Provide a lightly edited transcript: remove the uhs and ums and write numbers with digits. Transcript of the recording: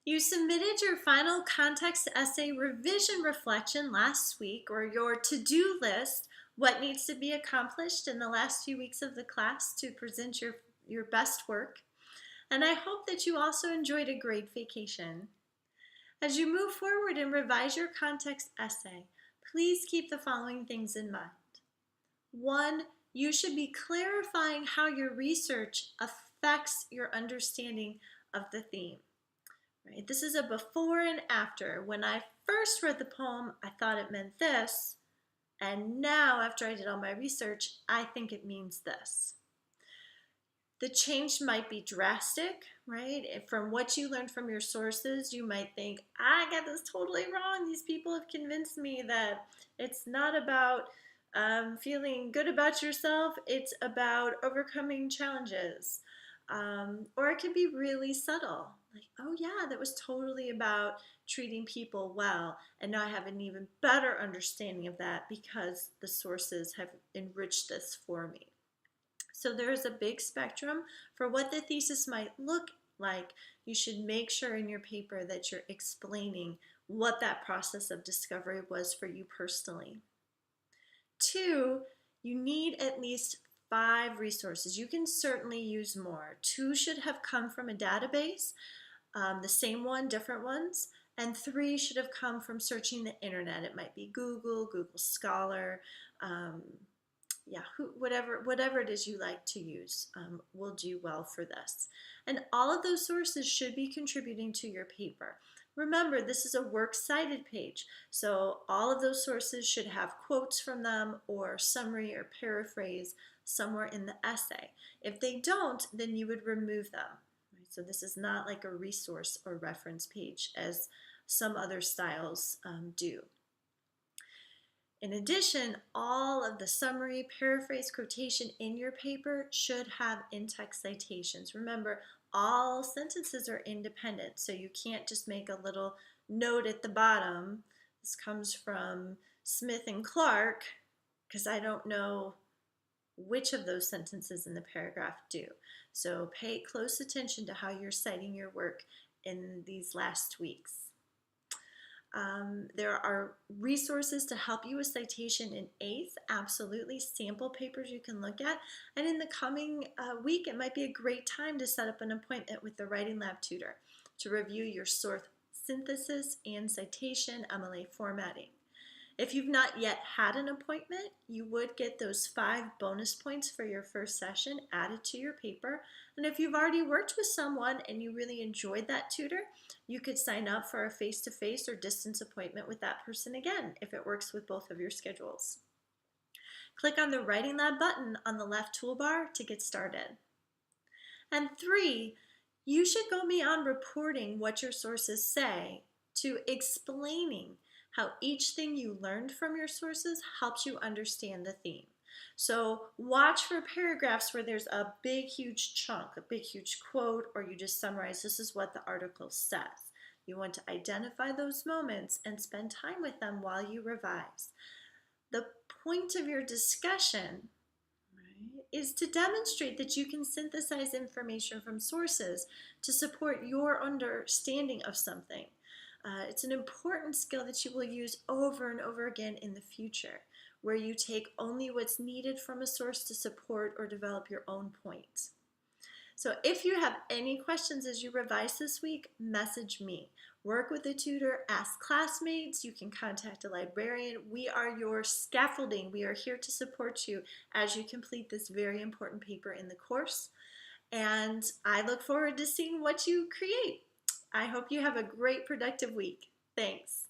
You submitted your final context essay revision reflection last week, or your to-do list, what needs to be accomplished in the last few weeks of the class to present your best work. And I hope that you also enjoyed a great vacation. As you move forward and revise your context essay, please keep the following things in mind. One, you should be clarifying how your research affects your understanding of the theme. Right? This is a before and after. When I first read the poem, I thought it meant this, and now after I did all my research, I think it means this. The change might be drastic, right? From what you learned from your sources, you might think, I got this totally wrong. These people have convinced me that it's not about feeling good about yourself, it's about overcoming challenges. Or it can be really subtle, like, oh yeah, that was totally about treating people well, and now I have an even better understanding of that because the sources have enriched this for me. So there's a big spectrum for what the thesis might look like. You should make sure in your paper that you're explaining what that process of discovery was for you personally. Two, you need at least 5 resources. You can certainly use more. 2 should have come from a database, the same one, different ones, and 3 should have come from searching the internet. It might be Google, Google Scholar, whatever it is you like to use will do well for this. And all of those sources should be contributing to your paper. Remember, this is a works cited page, so all of those sources should have quotes from them or summary or paraphrase somewhere in the essay. If they don't, then you would remove them. Right? So this is not like a resource or reference page as some other styles do. In addition, all of the summary, paraphrase, quotation in your paper should have in-text citations. Remember, all sentences are independent, so you can't just make a little note at the bottom. This comes from Smith and Clark, because I don't know which of those sentences in the paragraph do. So pay close attention to how you're citing your work in these last weeks. There are resources to help you with citation in eighth, absolutely, sample papers you can look at. And in the coming week, it might be a great time to set up an appointment with the Writing Lab tutor to review your source synthesis and citation MLA formatting. If you've not yet had an appointment, you would get those 5 bonus points for your first session added to your paper. And if you've already worked with someone and you really enjoyed that tutor, you could sign up for a face-to-face or distance appointment with that person again if it works with both of your schedules. Click on the Writing Lab button on the left toolbar to get started. And 3, you should go beyond reporting what your sources say to explaining how each thing you learned from your sources helps you understand the theme. So watch for paragraphs where there's a big, huge chunk, a big, huge quote, or you just summarize, this is what the article says. You want to identify those moments and spend time with them while you revise. The point of your discussion, right, is to demonstrate that you can synthesize information from sources to support your understanding of something. It's an important skill that you will use over and over again in the future, where you take only what's needed from a source to support or develop your own point. So if you have any questions as you revise this week, message me. Work with a tutor, ask classmates, you can contact a librarian. We are your scaffolding. We are here to support you as you complete this very important paper in the course. And I look forward to seeing what you create. I hope you have a great, productive week. Thanks.